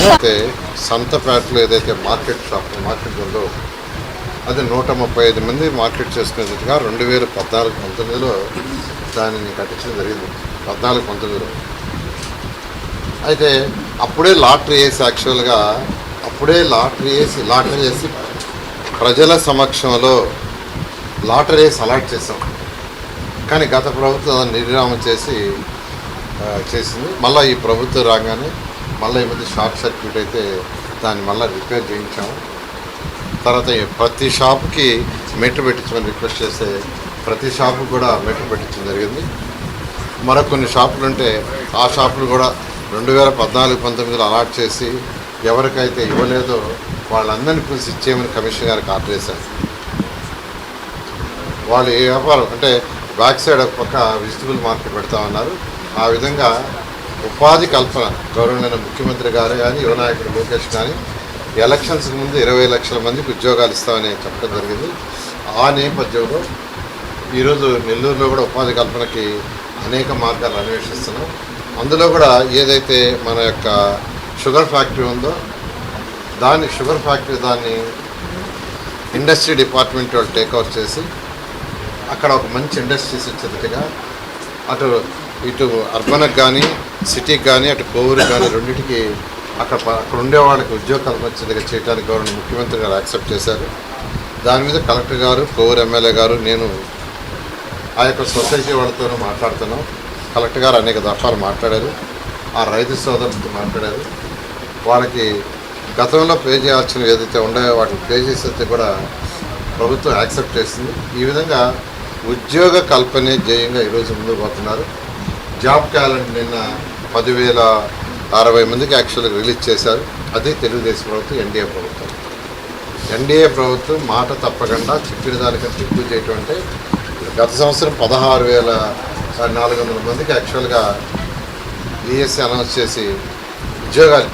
అయితే సంతపేటలో ఏదైతే మార్కెట్ ఉందో అది 135 మంది మార్కెట్ చేసుకునేట్టుగా 2014-19లో దానిని కట్టించడం జరిగింది. 14-19లో అయితే అప్పుడే లాటరీ వేసి ప్రజల సమక్షంలో లాటరీ వేసి అలాట్ చేసాం. కానీ గత ప్రభుత్వం దాన్ని నిర్విరామం చేసింది. మళ్ళీ ఈ ప్రభుత్వం రాగానే మళ్ళీ ఈ మధ్య షార్ట్ సర్క్యూట్ అయితే దాన్ని మళ్ళీ రిపేర్ చేయించాము. తర్వాత ప్రతి షాపుకి మీటర్ పెట్టించమని రిక్వెస్ట్ చేస్తే ప్రతి షాపు కూడా మీటర్ పెట్టించడం జరిగింది. మరొన్ని షాపులు ఉంటే ఆ షాపులు కూడా 2014-19లో అలాట్ చేసి ఎవరికైతే ఇవ్వలేదో వాళ్ళందరినీ పిలిచి ఇచ్చేయమని కమిషనర్ గారికి ఆర్డర్ చేశారు. వాళ్ళు ఏ వ్యాపారం అంటే బ్యాక్ సైడ్ ఒక పక్క వెజిటబుల్ మార్కెట్ పెడతామన్నారు. ఆ విధంగా ఉపాధి కల్పన గౌరవనీయ ముఖ్యమంత్రి గారు కానీ యువ నాయకుడు లోకేష్ కానీ ఎలక్షన్స్కి ముందు 20 లక్షల మందికి ఉద్యోగాలు ఇస్తామని చెప్పడం జరిగింది. ఆ నేపథ్యంలో ఈరోజు నెల్లూరులో కూడా ఉపాధి కల్పనకి అనేక మార్గాలు అన్వేషిస్తున్నాం. అందులో కూడా ఏదైతే మన యొక్క షుగర్ ఫ్యాక్టరీ ఉందో దాన్ని ఇండస్ట్రీ డిపార్ట్మెంట్ వాళ్ళు టేక్ ఓవర్ చేసి అక్కడ ఒక మంచి ఇండస్ట్రీస్ వచ్చేటట్టుగా ఇటు అర్బన్కి కానీ సిటీకి కానీ అటు కోవూరుకి కానీ రెండింటికి అక్కడ ఉండే వాళ్ళకి ఉద్యోగ కల్పన వచ్చేట్టుగా చేయడానికి గవర్నమెంట్ ముఖ్యమంత్రి గారు యాక్సెప్ట్ చేశారు. దాని మీద కలెక్టర్ గారు, కోవూరు ఎమ్మెల్యే గారు, నేను ఆ యొక్క సొసైటీ వాళ్ళతో మాట్లాడుతున్నాం. కలెక్టర్ గారు అనేక దఫాలు మాట్లాడారు. ఆ రైతు సోదరులతో మాట్లాడారు. వాళ్ళకి గతంలో పే చేయాల్సినవి ఏదైతే ఉన్నాయో వాటిని పే చేసేది కూడా ప్రభుత్వం యాక్సెప్ట్ చేసింది. ఈ విధంగా ఉద్యోగ కల్పనే ధ్యేయంగా ఈరోజు ముందుకు పోతున్నారు. జాబ్ క్యాలెండర్ నిన్న 10,060 మందికి యాక్చువల్గా రిలీజ్ చేశారు. అది తెలుగుదేశం ప్రభుత్వం, ఎన్డీఏ ప్రభుత్వం మాట తప్పకుండా చెప్పిన దానికంటే ఎక్కువ చేయటం అంటే గత సంవత్సరం 16,400 మందికి యాక్చువల్గా డిఎస్సీ అనౌన్స్ చేసి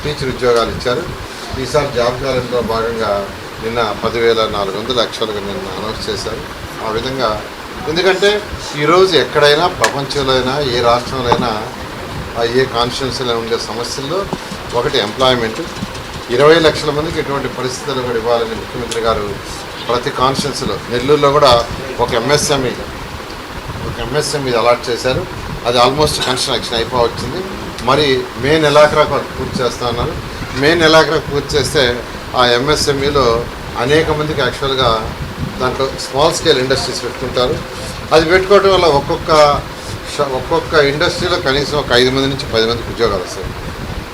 టీచర్ ఉద్యోగాలు ఇచ్చారు. ఈసారి జాబ్ క్యాలెండర్లో భాగంగా నిన్న 10,400 యాక్చువల్గా నిన్న అనౌన్స్ చేశారు. ఆ విధంగా ఎందుకంటే ఈరోజు ఎక్కడైనా ప్రపంచంలో అయినా ఏ రాష్ట్రంలో అయినా ఏ కాన్స్టిట్యున్సీలో ఉండే సమస్యల్లో ఒకటి ఎంప్లాయ్మెంట్. 20 లక్షల మందికి ఎటువంటి పరిస్థితులు కూడా ఇవ్వాలని ముఖ్యమంత్రి గారు ప్రతి కాన్స్టిట్యున్సీలో నెల్లూరులో కూడా ఒక ఎంఎస్ఎంఈ అలాట్ చేశారు. అది ఆల్మోస్ట్ కన్స్ట్రక్షన్ అయిపోవచ్చింది. మరి మే నెలాఖరు పూర్తి చేస్తా ఉన్నారు. మే నెలాఖరు పూర్తి చేస్తే ఆ ఎంఎస్ఎంఈలో అనేక మందికి యాక్చువల్గా దాంట్లో స్మాల్ స్కేల్ ఇండస్ట్రీస్ పెట్టుకుంటారు. అది పెట్టుకోవడం వల్ల ఒక్కొక్క ఇండస్ట్రీలో కనీసం ఒక 5 మంది నుంచి 10 మందికి ఉద్యోగాలు వస్తాయి.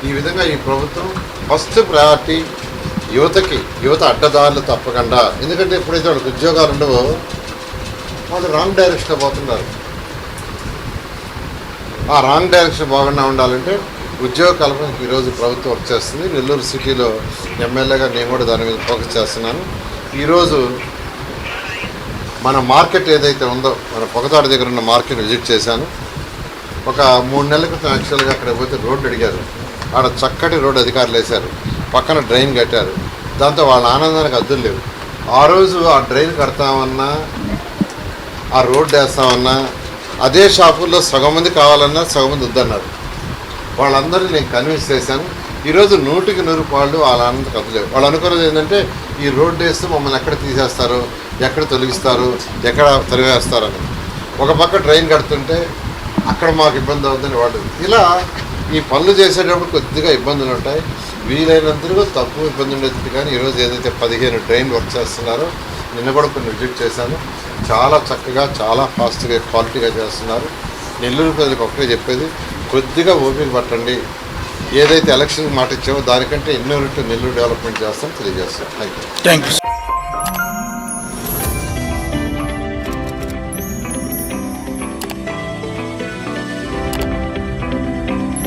ఈ విధంగా ఈ ప్రభుత్వం ఫస్ట్ ప్రయారిటీ యువత అడ్డదారులు తప్పకుండా. ఎందుకంటే ఎప్పుడైతే వాళ్ళకి ఉద్యోగాలు ఉండవో వాళ్ళు రాంగ్ డైరెక్షన్లో పోతున్నారు. ఆ రాంగ్ డైరెక్షన్ బాగున్నా ఉండాలంటే ఉద్యోగ కల్పనకి ఈరోజు ప్రభుత్వం వర్క్ చేస్తుంది. నెల్లూరు సిటీలో ఎమ్మెల్యేగా నేను కూడా దాని మీద ఫోకస్ చేస్తున్నాను. ఈరోజు మన మార్కెట్ ఏదైతే ఉందో మన పొగతాడు దగ్గర ఉన్న మార్కెట్ విజిట్ చేశాను. ఒక 3 నెలల క్రితం యాక్చువల్గా అక్కడ పోతే రోడ్డు అడిగారు. ఆడ చక్కటి రోడ్డు అధికారులు వేశారు. పక్కన డ్రైన్ కట్టారు. దాంతో వాళ్ళ ఆనందానికి అద్దులు లేవు. ఆ రోజు ఆ డ్రైన్ కడతామన్నా ఆ రోడ్డు వేస్తామన్నా అదే షాపుల్లో సగం మంది కావాలన్నా సగం మంది వద్దన్నారు. వాళ్ళందరినీ నేను కన్విన్స్ చేశాను. ఈరోజు 100కి 100 వాళ్ళు వాళ్ళ ఆనందం కదలేవు. వాళ్ళు అనుకున్నది ఏంటంటే ఈ రోడ్డు వేస్తే మమ్మల్ని ఎక్కడ తీసేస్తారు, ఎక్కడ తొలగిస్తారు, ఎక్కడ తరివేస్తారని. ఒక పక్క డ్రైన్ కడుతుంటే అక్కడ మాకు ఇబ్బంది అవుతుందని వాళ్ళు ఇలా ఈ పనులు చేసేటప్పుడు కొద్దిగా ఇబ్బందులు ఉంటాయి. వీలైనంతగా తక్కువ ఇబ్బంది ఉండేది. కానీ ఈరోజు ఏదైతే 15 డ్రైన్ వర్క్ చేస్తున్నారో నిన్న కూడా కొన్ని విజిట్ చేశాను. చాలా చక్కగా చాలా ఫాస్ట్గా క్వాలిటీగా చేస్తున్నారు. నెల్లూరు ప్రజలకు ఒక్కటే చెప్పేది, కొద్దిగా ఓపిక పట్టండి. ఏదైతే ఎలక్షన్ మాట ఇచ్చామో దానికంటే ఎన్నో రెట్లు నెల్లూరు డెవలప్మెంట్ చేస్తాం తెలియజేస్తాం. Thank you.